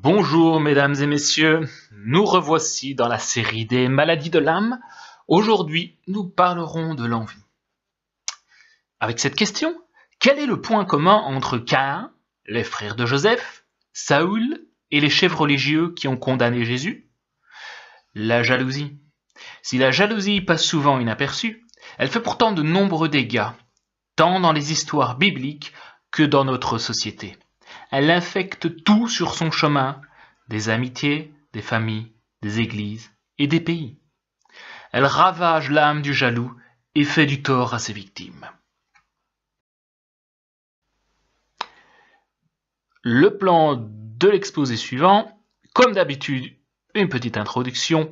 Bonjour mesdames et messieurs, nous revoici dans la série des maladies de l'âme. Aujourd'hui, nous parlerons de l'envie. Avec cette question, quel est le point commun entre Caïn, les frères de Joseph, Saül et les chefs religieux qui ont condamné Jésus? La jalousie. Si la jalousie passe souvent inaperçue, elle fait pourtant de nombreux dégâts, tant dans les histoires bibliques que dans notre société. Elle infecte tout sur son chemin, des amitiés, des familles, des églises et des pays. Elle ravage l'âme du jaloux et fait du tort à ses victimes. Le plan de l'exposé suivant, comme d'habitude, une petite introduction.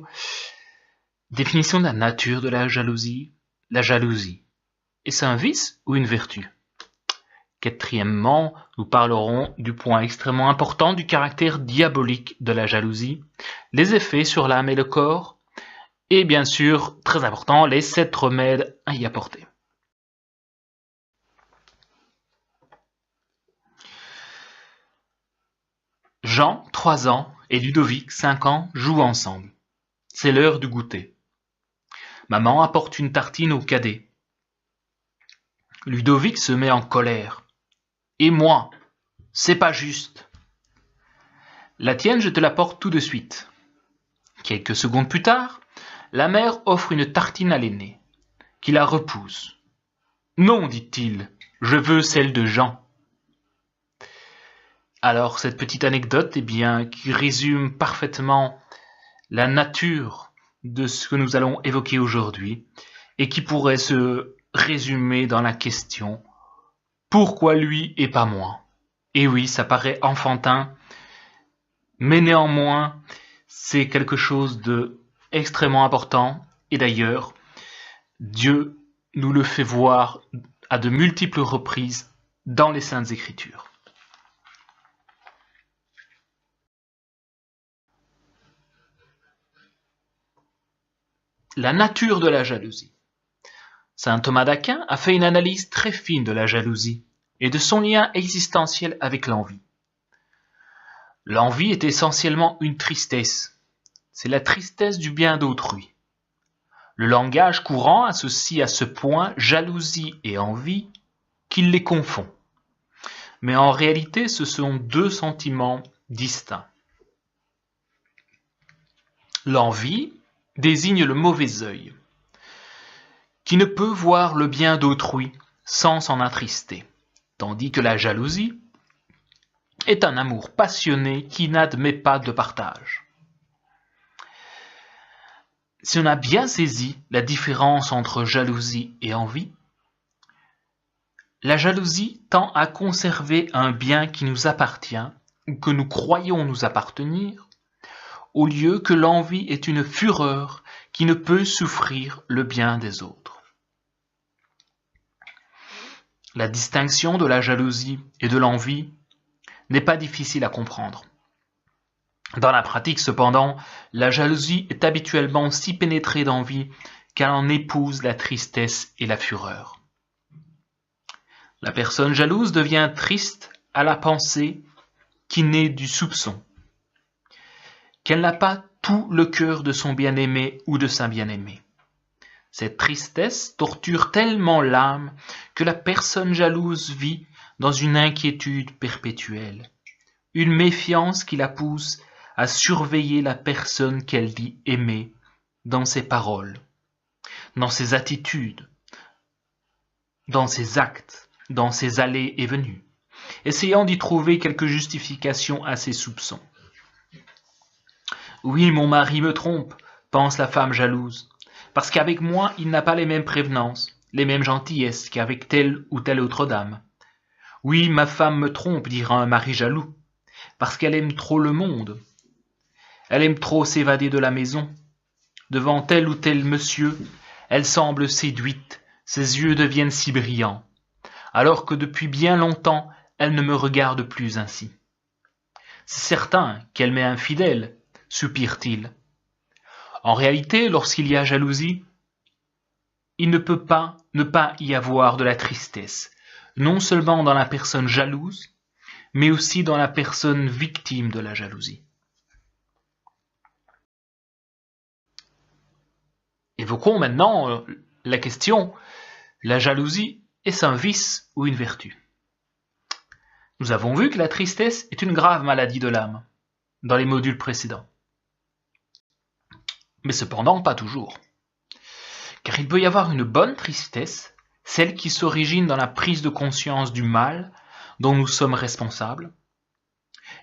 Définition de la nature de la jalousie. La jalousie, est-ce un vice ou une vertu? Quatrièmement, nous parlerons du point extrêmement important du caractère diabolique de la jalousie, les effets sur l'âme et le corps, et bien sûr, très important, les 7 remèdes à y apporter. Jean, 3 ans, et Ludovic, 5 ans, jouent ensemble. C'est l'heure du goûter. Maman apporte une tartine au cadet. Ludovic se met en colère. Et moi, c'est pas juste. La tienne, je te l'apporte tout de suite. Quelques secondes plus tard, la mère offre une tartine à l'aîné, qui la repousse. Non, dit-il, je veux celle de Jean. Alors, cette petite anecdote, qui résume parfaitement la nature de ce que nous allons évoquer aujourd'hui, et qui pourrait se résumer dans la question « Pourquoi lui et pas moi ?» Et oui, ça paraît enfantin, mais néanmoins, c'est quelque chose de extrêmement important. Et d'ailleurs, Dieu nous le fait voir à de multiples reprises dans les Saintes Écritures. La nature de la jalousie. Saint Thomas d'Aquin a fait une analyse très fine de la jalousie et de son lien existentiel avec l'envie. L'envie est essentiellement une tristesse. C'est la tristesse du bien d'autrui. Le langage courant associe à ce point jalousie et envie qu'il les confond. Mais en réalité, ce sont 2 sentiments distincts. L'envie désigne le mauvais œil, qui ne peut voir le bien d'autrui sans s'en attrister, tandis que la jalousie est un amour passionné qui n'admet pas de partage. Si on a bien saisi la différence entre jalousie et envie, la jalousie tend à conserver un bien qui nous appartient ou que nous croyons nous appartenir, au lieu que l'envie est une fureur qui ne peut souffrir le bien des autres. La distinction de la jalousie et de l'envie n'est pas difficile à comprendre. Dans la pratique, cependant, la jalousie est habituellement si pénétrée d'envie qu'elle en épouse la tristesse et la fureur. La personne jalouse devient triste à la pensée qui naît du soupçon, qu'elle n'a pas tout le cœur de son bien-aimé ou de sa bien-aimée. Cette tristesse torture tellement l'âme que la personne jalouse vit dans une inquiétude perpétuelle, une méfiance qui la pousse à surveiller la personne qu'elle dit aimer dans ses paroles, dans ses attitudes, dans ses actes, dans ses allées et venues, essayant d'y trouver quelque justification à ses soupçons. Oui, mon mari me trompe, pense la femme jalouse, parce qu'avec moi, il n'a pas les mêmes prévenances, les mêmes gentillesses qu'avec telle ou telle autre dame. Oui, ma femme me trompe, dira un mari jaloux, parce qu'elle aime trop le monde. Elle aime trop s'évader de la maison. Devant tel ou tel monsieur, elle semble séduite, ses yeux deviennent si brillants, alors que depuis bien longtemps, elle ne me regarde plus ainsi. C'est certain qu'elle m'est infidèle, soupire-t-il. En réalité, lorsqu'il y a jalousie, il ne peut pas ne pas y avoir de la tristesse, non seulement dans la personne jalouse, mais aussi dans la personne victime de la jalousie. Évoquons maintenant la question, la jalousie est-ce un vice ou une vertu? Nous avons vu que la tristesse est une grave maladie de l'âme, dans les modules précédents. Mais cependant, pas toujours. Car il peut y avoir une bonne tristesse, celle qui s'origine dans la prise de conscience du mal dont nous sommes responsables,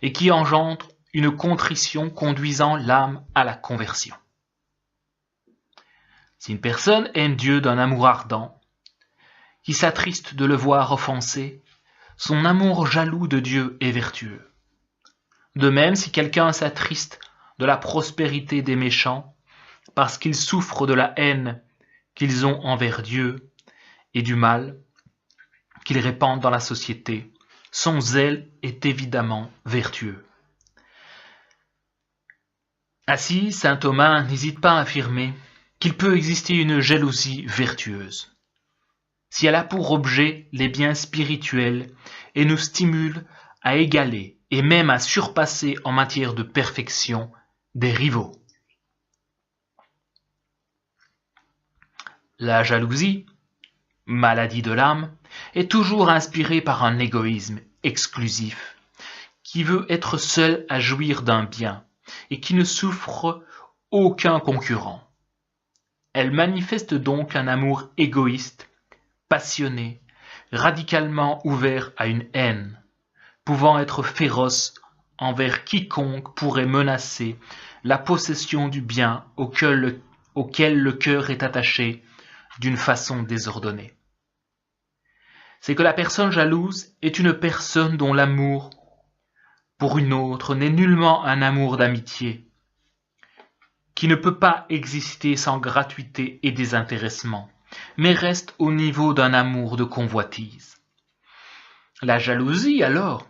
et qui engendre une contrition conduisant l'âme à la conversion. Si une personne aime Dieu d'un amour ardent, qui s'attriste de le voir offensé, son amour jaloux de Dieu est vertueux. De même, si quelqu'un s'attriste de la prospérité des méchants, parce qu'ils souffrent de la haine qu'ils ont envers Dieu et du mal qu'ils répandent dans la société, son zèle est évidemment vertueux. Ainsi, saint Thomas n'hésite pas à affirmer qu'il peut exister une jalousie vertueuse, si elle a pour objet les biens spirituels et nous stimule à égaler et même à surpasser en matière de perfection des rivaux. La jalousie, maladie de l'âme, est toujours inspirée par un égoïsme exclusif, qui veut être seul à jouir d'un bien et qui ne souffre aucun concurrent. Elle manifeste donc un amour égoïste, passionné, radicalement ouvert à une haine, pouvant être féroce envers quiconque pourrait menacer la possession du bien auquel le cœur est attaché d'une façon désordonnée. C'est que la personne jalouse est une personne dont l'amour pour une autre n'est nullement un amour d'amitié, qui ne peut pas exister sans gratuité et désintéressement, mais reste au niveau d'un amour de convoitise. La jalousie, alors,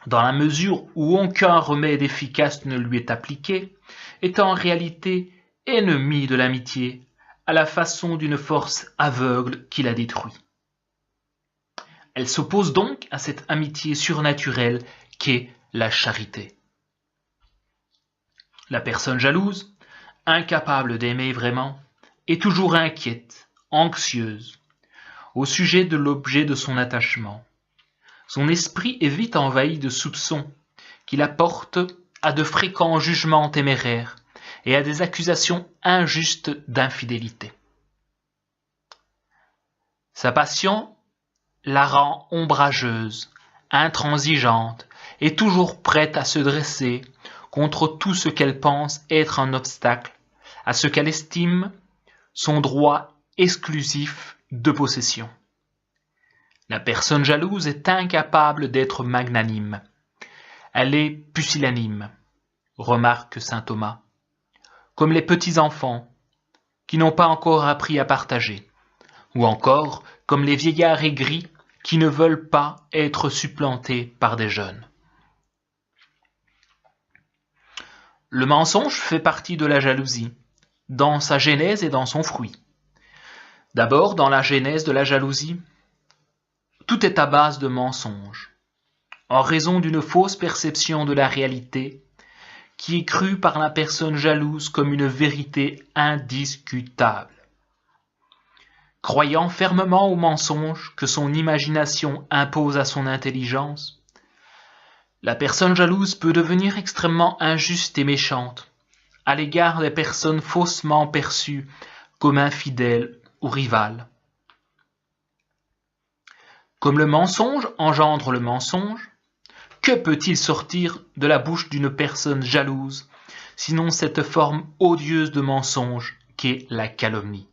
dans la mesure où aucun remède efficace ne lui est appliqué, est en réalité ennemie de l'amitié, à la façon d'une force aveugle qui la détruit. Elle s'oppose donc à cette amitié surnaturelle qu'est la charité. La personne jalouse, incapable d'aimer vraiment, est toujours inquiète, anxieuse, au sujet de l'objet de son attachement. Son esprit est vite envahi de soupçons qui la portent à de fréquents jugements téméraires et à des accusations injustes d'infidélité. Sa passion la rend ombrageuse, intransigeante et toujours prête à se dresser contre tout ce qu'elle pense être un obstacle à ce qu'elle estime son droit exclusif de possession. La personne jalouse est incapable d'être magnanime. Elle est pusillanime, remarque saint Thomas, comme les petits enfants qui n'ont pas encore appris à partager, ou encore comme les vieillards aigris qui ne veulent pas être supplantés par des jeunes. Le mensonge fait partie de la jalousie, dans sa genèse et dans son fruit. D'abord, dans la genèse de la jalousie, tout est à base de mensonges, en raison d'une fausse perception de la réalité, qui est crue par la personne jalouse comme une vérité indiscutable. Croyant fermement au mensonge que son imagination impose à son intelligence, la personne jalouse peut devenir extrêmement injuste et méchante à l'égard des personnes faussement perçues comme infidèles ou rivales. Comme le mensonge engendre le mensonge, que peut-il sortir de la bouche d'une personne jalouse, sinon cette forme odieuse de mensonge qu'est la calomnie?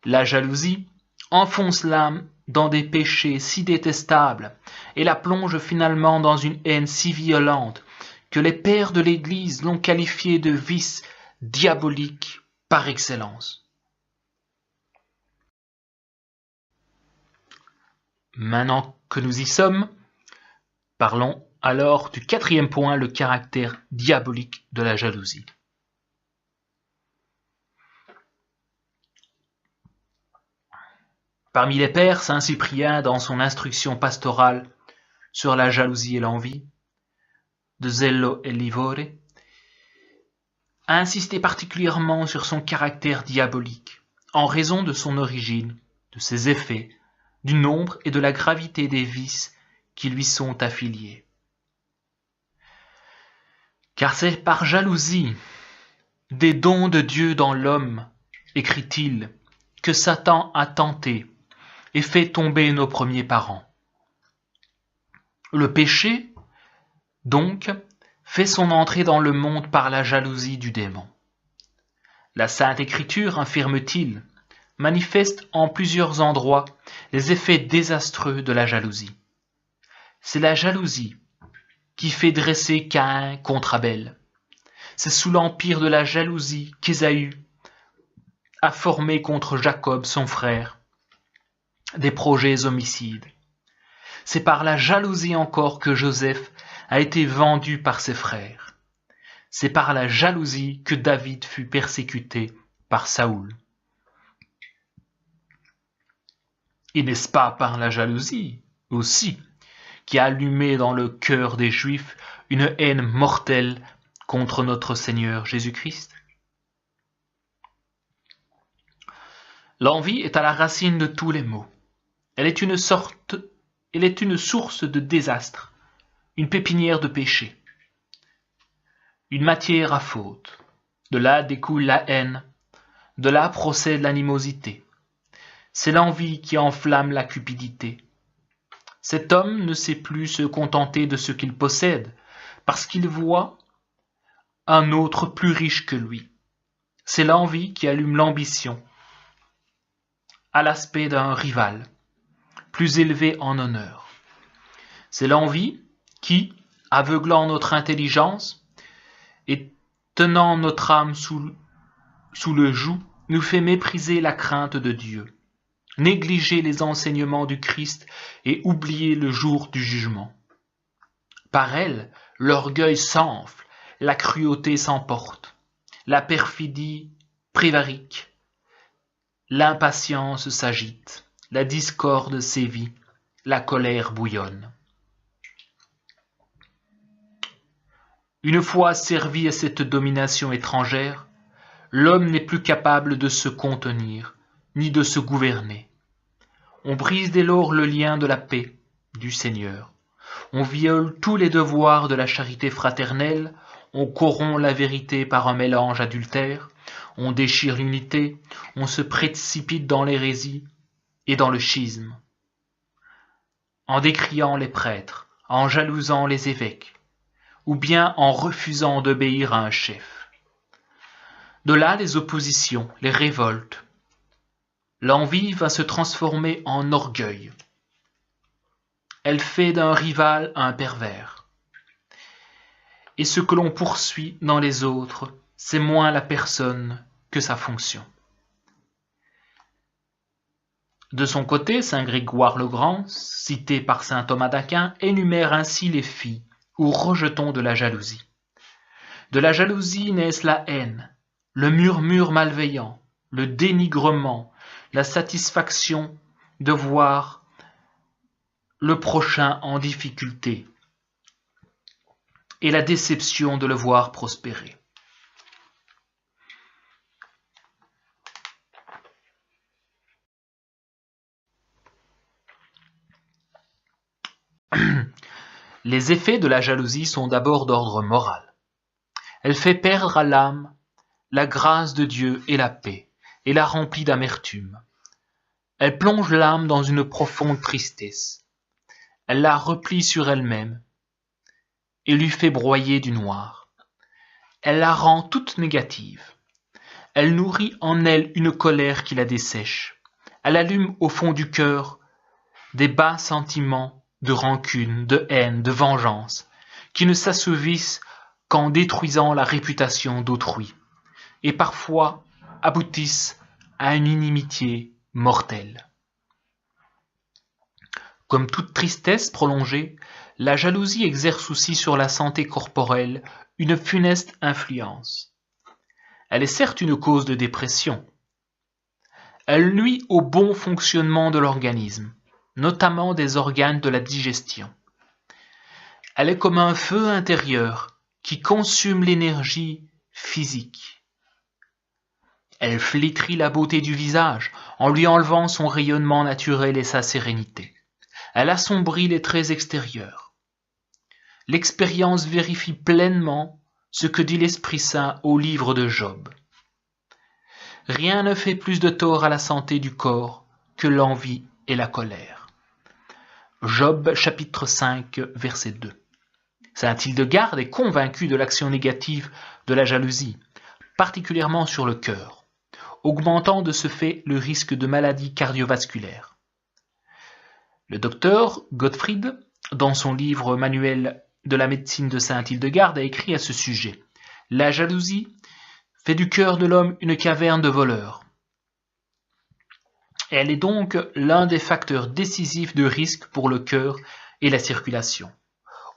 La jalousie enfonce l'âme dans des péchés si détestables et la plonge finalement dans une haine si violente que les pères de l'Église l'ont qualifiée de vice diabolique par excellence. Maintenant que nous y sommes, parlons alors du quatrième point, le caractère diabolique de la jalousie. Parmi les pères, saint Cyprien, dans son instruction pastorale, sur la jalousie et l'envie, de Zello e Livore, a insisté particulièrement sur son caractère diabolique, en raison de son origine, de ses effets, du nombre et de la gravité des vices qui lui sont affiliés. Car c'est par jalousie des dons de Dieu dans l'homme, écrit-il, que Satan a tenté et fait tomber nos premiers parents. Le péché, donc, fait son entrée dans le monde par la jalousie du démon. La Sainte Écriture, affirme-t-il, manifeste en plusieurs endroits les effets désastreux de la jalousie. C'est la jalousie qui fait dresser Caïn contre Abel. C'est sous l'empire de la jalousie qu'Ésaü a formé contre Jacob, son frère, des projets homicides. C'est par la jalousie encore que Joseph a été vendu par ses frères. C'est par la jalousie que David fut persécuté par Saoul. Et n'est-ce pas par la jalousie aussi qui a allumé dans le cœur des Juifs une haine mortelle contre notre Seigneur Jésus-Christ? L'envie est à la racine de tous les maux. Elle est une source de désastre, une pépinière de péché, une matière à faute. De là découle la haine, de là procède l'animosité. C'est l'envie qui enflamme la cupidité. Cet homme ne sait plus se contenter de ce qu'il possède, parce qu'il voit un autre plus riche que lui. C'est l'envie qui allume l'ambition, à l'aspect d'un rival, plus élevé en honneur. C'est l'envie qui, aveuglant notre intelligence et tenant notre âme sous le joug, nous fait mépriser la crainte de Dieu, négliger les enseignements du Christ et oublier le jour du jugement. Par elle, l'orgueil s'enfle, la cruauté s'emporte, la perfidie prévarique, l'impatience s'agite, la discorde sévit, la colère bouillonne. Une fois servi à cette domination étrangère, l'homme n'est plus capable de se contenir, ni de se gouverner. On brise dès lors le lien de la paix du Seigneur. On viole tous les devoirs de la charité fraternelle, on corrompt la vérité par un mélange adultère, on déchire l'unité, on se précipite dans l'hérésie et dans le schisme. En décriant les prêtres, en jalousant les évêques, ou bien en refusant d'obéir à un chef. De là les oppositions, les révoltes. L'envie va se transformer en orgueil. Elle fait d'un rival un pervers. Et ce que l'on poursuit dans les autres, c'est moins la personne que sa fonction. De son côté, saint Grégoire le Grand, cité par saint Thomas d'Aquin, énumère ainsi les filles ou rejetons de la jalousie. De la jalousie naissent la haine, le murmure malveillant, le dénigrement, la satisfaction de voir le prochain en difficulté et la déception de le voir prospérer. Les effets de la jalousie sont d'abord d'ordre moral. Elle fait perdre à l'âme la grâce de Dieu et la paix, et la remplit d'amertume. Elle plonge l'âme dans une profonde tristesse. Elle la replie sur elle-même et lui fait broyer du noir. Elle la rend toute négative. Elle nourrit en elle une colère qui la dessèche. Elle allume au fond du cœur des bas sentiments de rancune, de haine, de vengeance, qui ne s'assouvissent qu'en détruisant la réputation d'autrui, et parfois aboutissent à une inimitié mortelle. Comme toute tristesse prolongée, la jalousie exerce aussi sur la santé corporelle une funeste influence. Elle est certes une cause de dépression. Elle nuit au bon fonctionnement de l'organisme, notamment des organes de la digestion. Elle est comme un feu intérieur qui consume l'énergie physique. Elle flétrit la beauté du visage en lui enlevant son rayonnement naturel et sa sérénité. Elle assombrit les traits extérieurs. L'expérience vérifie pleinement ce que dit l'Esprit Saint au livre de Job. Rien ne fait plus de tort à la santé du corps que l'envie et la colère. Job chapitre 5 verset 2. Saint Hildegarde est convaincu de l'action négative de la jalousie, particulièrement sur le cœur, augmentant de ce fait le risque de maladies cardiovasculaires. Le docteur Gottfried, dans son livre Manuel de la médecine de Saint Hildegarde, a écrit à ce sujet: la jalousie fait du cœur de l'homme une caverne de voleurs. Elle est donc l'un des facteurs décisifs de risque pour le cœur et la circulation.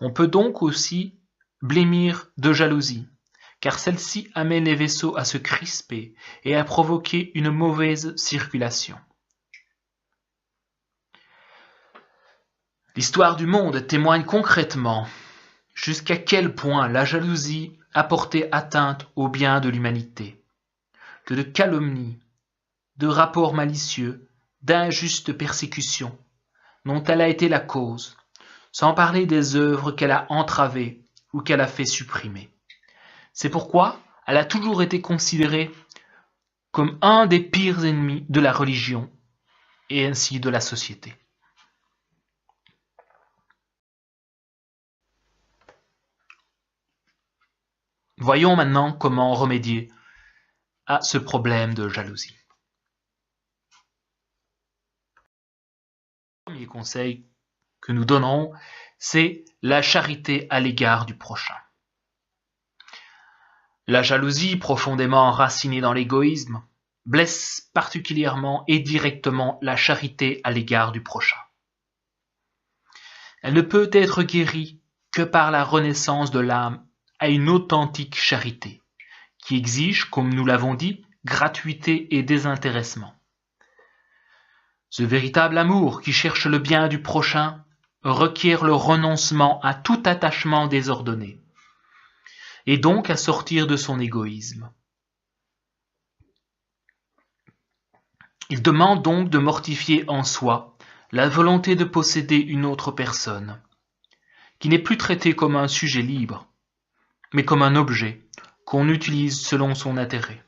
On peut donc aussi blêmir de jalousie, car celle-ci amène les vaisseaux à se crisper et à provoquer une mauvaise circulation. L'histoire du monde témoigne concrètement jusqu'à quel point la jalousie a porté atteinte au bien de l'humanité, que de calomnies, de rapports malicieux, d'injustes persécutions dont elle a été la cause, sans parler des œuvres qu'elle a entravées ou qu'elle a fait supprimer. C'est pourquoi elle a toujours été considérée comme un des pires ennemis de la religion et ainsi de la société. Voyons maintenant comment remédier à ce problème de jalousie. Le premier conseil que nous donnons, c'est la charité à l'égard du prochain. La jalousie, profondément enracinée dans l'égoïsme, blesse particulièrement et directement la charité à l'égard du prochain. Elle ne peut être guérie que par la renaissance de l'âme à une authentique charité, qui exige, comme nous l'avons dit, gratuité et désintéressement. Ce véritable amour qui cherche le bien du prochain requiert le renoncement à tout attachement désordonné, et donc à sortir de son égoïsme. Il demande donc de mortifier en soi la volonté de posséder une autre personne, qui n'est plus traitée comme un sujet libre, mais comme un objet qu'on utilise selon son intérêt.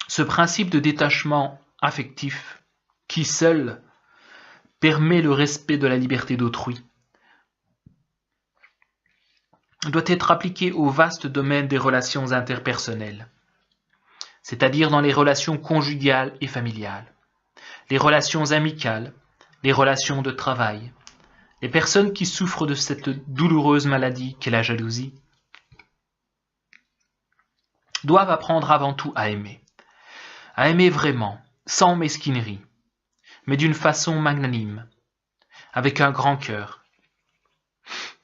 Ce principe de détachement affectif, qui seul permet le respect de la liberté d'autrui, doit être appliqué au vaste domaine des relations interpersonnelles, c'est-à-dire dans les relations conjugales et familiales, les relations amicales, les relations de travail. Les personnes qui souffrent de cette douloureuse maladie qu'est la jalousie doivent apprendre avant tout à aimer vraiment, sans mesquinerie, mais d'une façon magnanime, avec un grand cœur,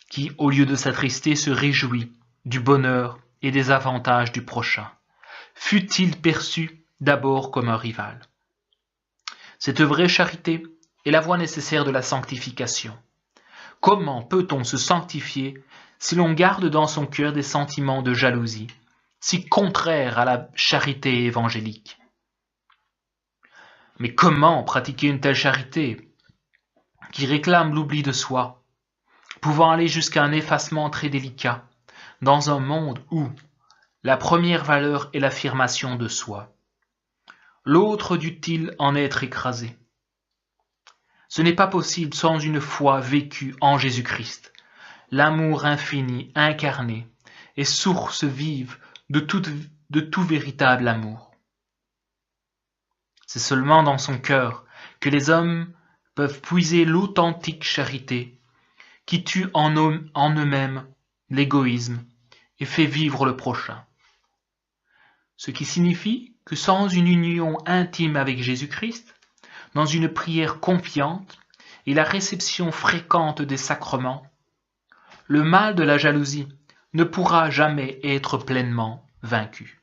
qui, au lieu de s'attrister, se réjouit du bonheur et des avantages du prochain, fût-il perçu d'abord comme un rival. Cette vraie charité est la voie nécessaire de la sanctification. Comment peut-on se sanctifier si l'on garde dans son cœur des sentiments de jalousie, si contraires à la charité évangélique? Mais comment pratiquer une telle charité qui réclame l'oubli de soi, pouvant aller jusqu'à un effacement très délicat, dans un monde où la première valeur est l'affirmation de soi, l'autre dût-il en être écrasé? Ce n'est pas possible sans une foi vécue en Jésus-Christ, l'amour infini incarné est source vive de tout véritable amour. C'est seulement dans son cœur que les hommes peuvent puiser l'authentique charité qui tue en eux-mêmes l'égoïsme et fait vivre le prochain. Ce qui signifie que sans une union intime avec Jésus-Christ, dans une prière confiante et la réception fréquente des sacrements, le mal de la jalousie ne pourra jamais être pleinement vaincu.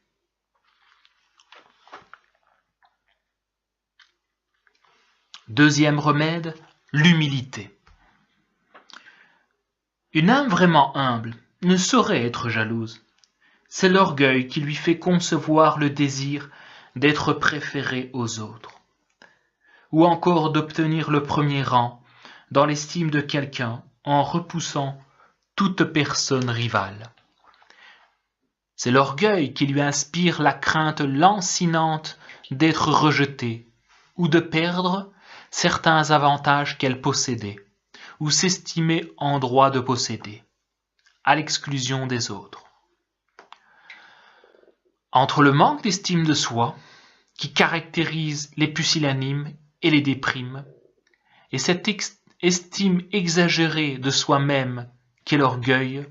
Deuxième remède, l'humilité. Une âme vraiment humble ne saurait être jalouse. C'est l'orgueil qui lui fait concevoir le désir d'être préféré aux autres, ou encore d'obtenir le premier rang dans l'estime de quelqu'un en repoussant toute personne rivale. C'est l'orgueil qui lui inspire la crainte lancinante d'être rejetée ou de perdre certains avantages qu'elle possédait ou s'estimait en droit de posséder, à l'exclusion des autres. Entre le manque d'estime de soi, qui caractérise les pusillanimes et les déprime, et cette estime exagérée de soi-même qu'est l'orgueil,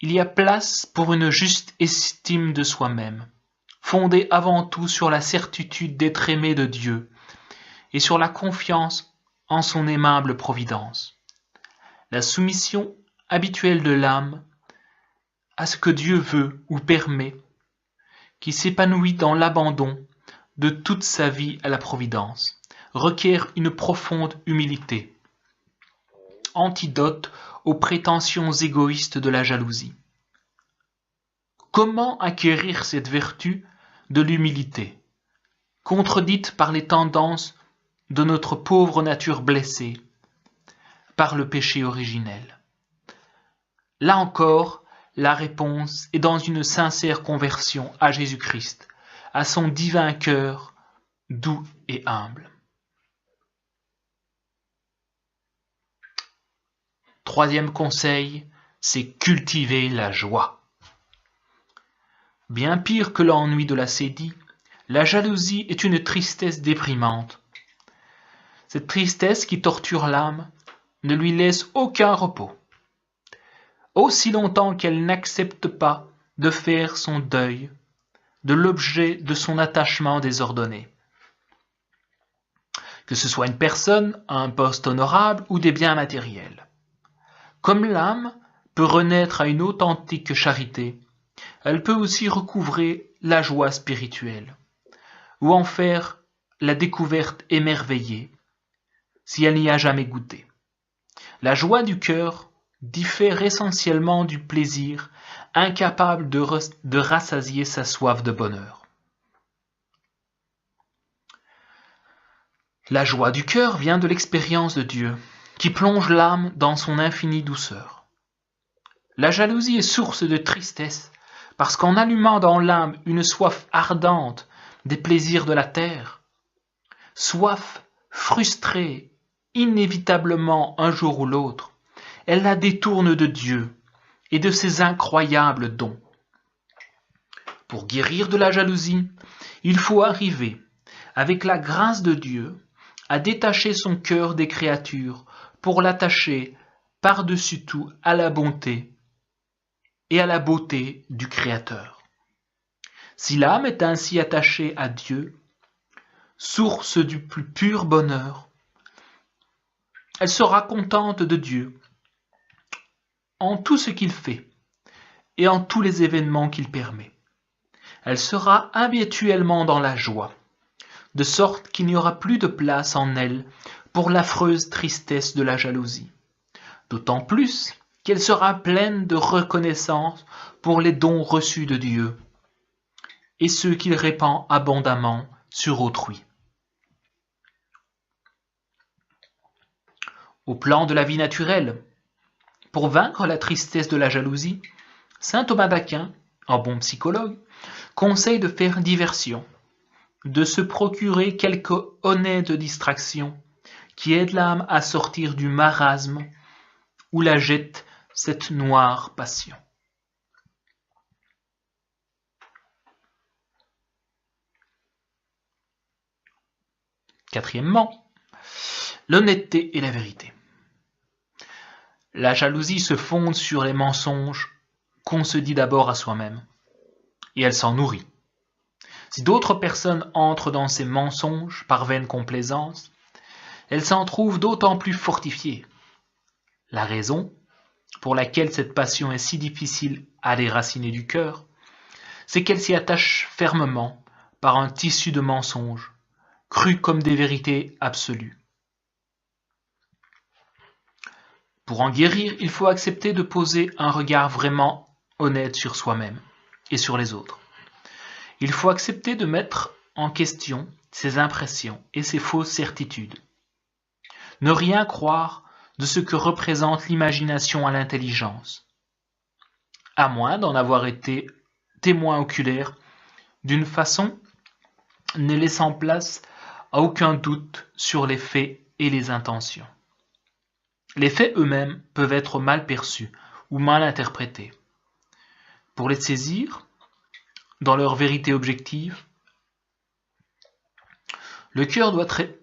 il y a place pour une juste estime de soi-même, fondée avant tout sur la certitude d'être aimé de Dieu et sur la confiance en son aimable providence. La soumission habituelle de l'âme à ce que Dieu veut ou permet, qui s'épanouit dans l'abandon de toute sa vie à la providence, requiert une profonde humilité, antidote aux prétentions égoïstes de la jalousie. Comment acquérir cette vertu de l'humilité, contredite par les tendances de notre pauvre nature blessée, par le péché originel? Là encore, la réponse est dans une sincère conversion à Jésus-Christ, à son divin cœur doux et humble. Troisième conseil, c'est cultiver la joie. Bien pire que l'ennui de la sédie, la jalousie est une tristesse déprimante. Cette tristesse qui torture l'âme ne lui laisse aucun repos. Aussi longtemps qu'elle n'accepte pas de faire son deuil de l'objet de son attachement désordonné. Que ce soit une personne, un poste honorable ou des biens matériels. Comme l'âme peut renaître à une authentique charité, elle peut aussi recouvrer la joie spirituelle, ou en faire la découverte émerveillée, si elle n'y a jamais goûté. La joie du cœur diffère essentiellement du plaisir, incapable de rassasier sa soif de bonheur. La joie du cœur vient de l'expérience de Dieu, qui plonge l'âme dans son infinie douceur. La jalousie est source de tristesse, parce qu'en allumant dans l'âme une soif ardente des plaisirs de la terre, soif frustrée inévitablement un jour ou l'autre, elle la détourne de Dieu et de ses incroyables dons. Pour guérir de la jalousie, il faut arriver, avec la grâce de Dieu, à détacher son cœur des créatures pour l'attacher par-dessus tout à la bonté et à la beauté du Créateur. Si l'âme est ainsi attachée à Dieu, source du plus pur bonheur, elle sera contente de Dieu en tout ce qu'il fait et en tous les événements qu'il permet. Elle sera habituellement dans la joie, de sorte qu'il n'y aura plus de place en elle pour l'affreuse tristesse de la jalousie. D'autant plus qu'elle sera pleine de reconnaissance pour les dons reçus de Dieu et ceux qu'il répand abondamment sur autrui. Au plan de la vie naturelle, pour vaincre la tristesse de la jalousie, saint Thomas d'Aquin, en bon psychologue, conseille de faire diversion, de se procurer quelque honnête distraction qui aide l'âme à sortir du marasme où la jette cette noire passion. Quatrièmement, l'honnêteté et la vérité. La jalousie se fonde sur les mensonges qu'on se dit d'abord à soi-même, et elle s'en nourrit. Si d'autres personnes entrent dans ces mensonges par vaine complaisance, elles s'en trouvent d'autant plus fortifiées. La raison pour laquelle cette passion est si difficile à déraciner du cœur, c'est qu'elle s'y attache fermement par un tissu de mensonges, crus comme des vérités absolues. Pour en guérir, il faut accepter de poser un regard vraiment honnête sur soi-même et sur les autres. Il faut accepter de mettre en question ses impressions et ses fausses certitudes. Ne rien croire de ce que représente l'imagination à l'intelligence, à moins d'en avoir été témoin oculaire d'une façon ne laissant place à aucun doute sur les faits et les intentions. Les faits eux-mêmes peuvent être mal perçus ou mal interprétés. Pour les saisir dans leur vérité objective, le cœur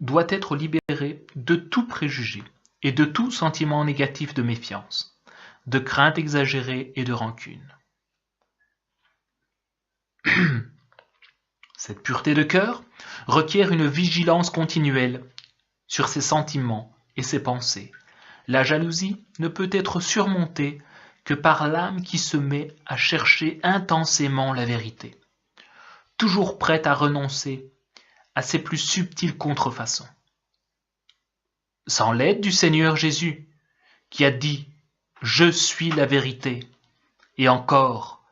doit être libéré de tout préjugé et de tout sentiment négatif de méfiance, de crainte exagérée et de rancune. Cette pureté de cœur requiert une vigilance continuelle sur ses sentiments et ses pensées. La jalousie ne peut être surmontée que par l'âme qui se met à chercher intensément la vérité, toujours prête à renoncer à ses plus subtiles contrefaçons. Sans l'aide du Seigneur Jésus, qui a dit « Je suis la vérité » et encore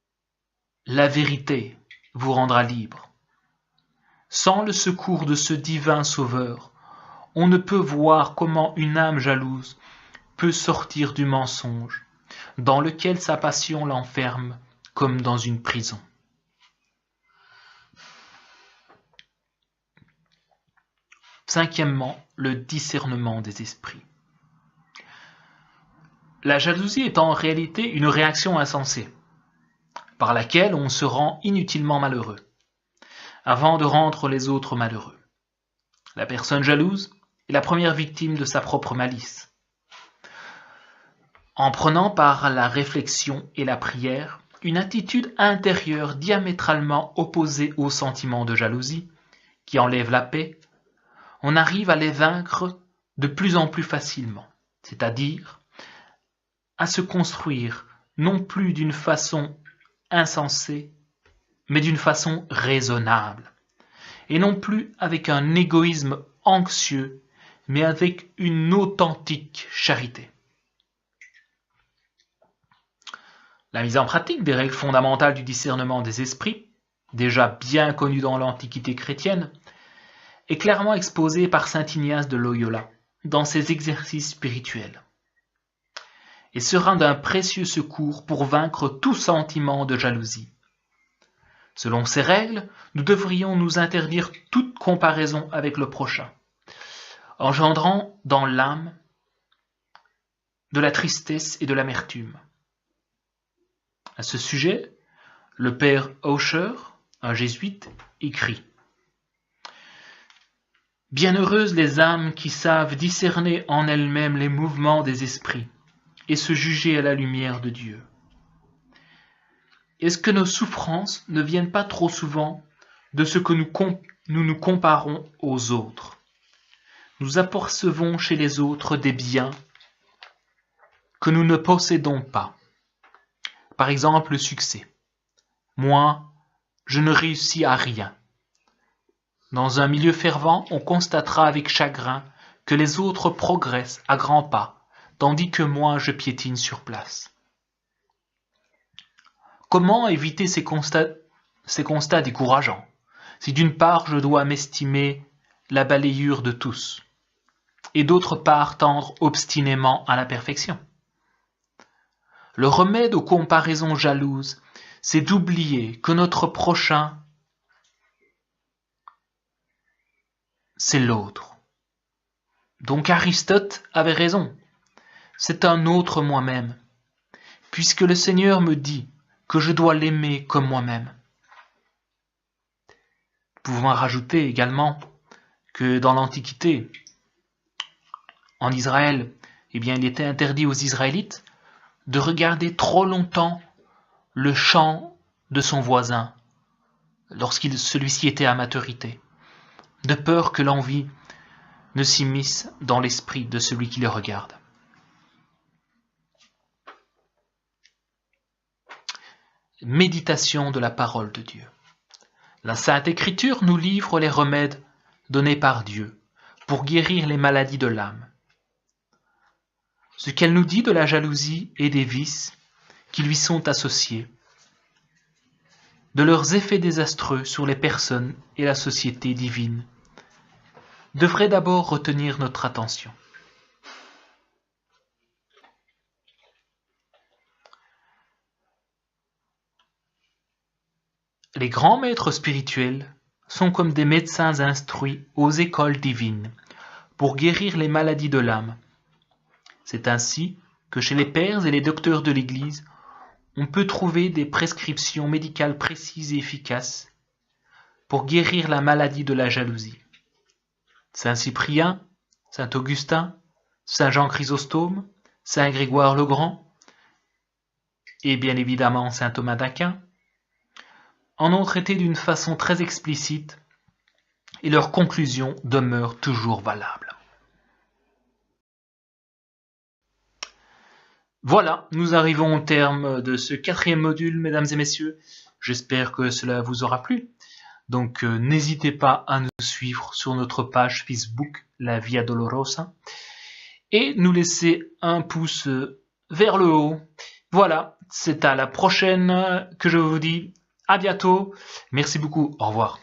« La vérité vous rendra libre ». Sans le secours de ce divin Sauveur, on ne peut voir comment une âme jalouse peut sortir du mensonge, dans lequel sa passion l'enferme comme dans une prison. Cinquièmement, le discernement des esprits. La jalousie est en réalité une réaction insensée, par laquelle on se rend inutilement malheureux, avant de rendre les autres malheureux. La personne jalouse est la première victime de sa propre malice. En prenant par la réflexion et la prière une attitude intérieure diamétralement opposée au sentiment de jalousie, qui enlève la paix, on arrive à les vaincre de plus en plus facilement, c'est-à-dire à se construire non plus d'une façon insensée, mais d'une façon raisonnable, et non plus avec un égoïsme anxieux, mais avec une authentique charité. La mise en pratique des règles fondamentales du discernement des esprits, déjà bien connues dans l'Antiquité chrétienne, est clairement exposée par saint Ignace de Loyola dans ses exercices spirituels, et sera d'un précieux secours pour vaincre tout sentiment de jalousie. Selon ces règles, nous devrions nous interdire toute comparaison avec le prochain, engendrant dans l'âme de la tristesse et de l'amertume. À ce sujet, le père Osher, un jésuite, écrit « Bienheureuses les âmes qui savent discerner en elles-mêmes les mouvements des esprits et se juger à la lumière de Dieu. Est-ce que nos souffrances ne viennent pas trop souvent de ce que nous comparons aux autres? Nous apercevons chez les autres des biens que nous ne possédons pas. Par exemple, le succès. Moi, je ne réussis à rien. Dans un milieu fervent, on constatera avec chagrin que les autres progressent à grands pas, tandis que moi, je piétine sur place. Comment éviter ces constats décourageants, si d'une part je dois m'estimer la balayure de tous, et d'autre part tendre obstinément à la perfection? Le remède aux comparaisons jalouses, c'est d'oublier que notre prochain, c'est l'autre. Donc Aristote avait raison, c'est un autre moi-même, puisque le Seigneur me dit que je dois l'aimer comme moi-même. Nous pouvons rajouter également que dans l'Antiquité, en Israël, il était interdit aux Israélites de regarder trop longtemps le champ de son voisin lorsque celui-ci était à maturité, de peur que l'envie ne s'immisce dans l'esprit de celui qui le regarde. Méditation de la parole de Dieu. La Sainte Écriture nous livre les remèdes donnés par Dieu pour guérir les maladies de l'âme. ce qu'elle nous dit de la jalousie et des vices qui lui sont associés, de leurs effets désastreux sur les personnes et la société divine, devrait d'abord retenir notre attention. Les grands maîtres spirituels sont comme des médecins instruits aux écoles divines pour guérir les maladies de l'âme. C'est ainsi que chez les pères et les docteurs de l'Église, on peut trouver des prescriptions médicales précises et efficaces pour guérir la maladie de la jalousie. Saint Cyprien, Saint Augustin, Saint Jean Chrysostome, Saint Grégoire le Grand et bien évidemment Saint Thomas d'Aquin en ont traité d'une façon très explicite et leurs conclusions demeurent toujours valables. Voilà, nous arrivons au terme de ce 4e module, mesdames et messieurs. J'espère que cela vous aura plu. Donc n'hésitez pas à nous suivre sur notre page Facebook, La Via Dolorosa, et nous laisser un pouce vers le haut. Voilà, c'est à la prochaine que je vous dis à bientôt. Merci beaucoup, au revoir.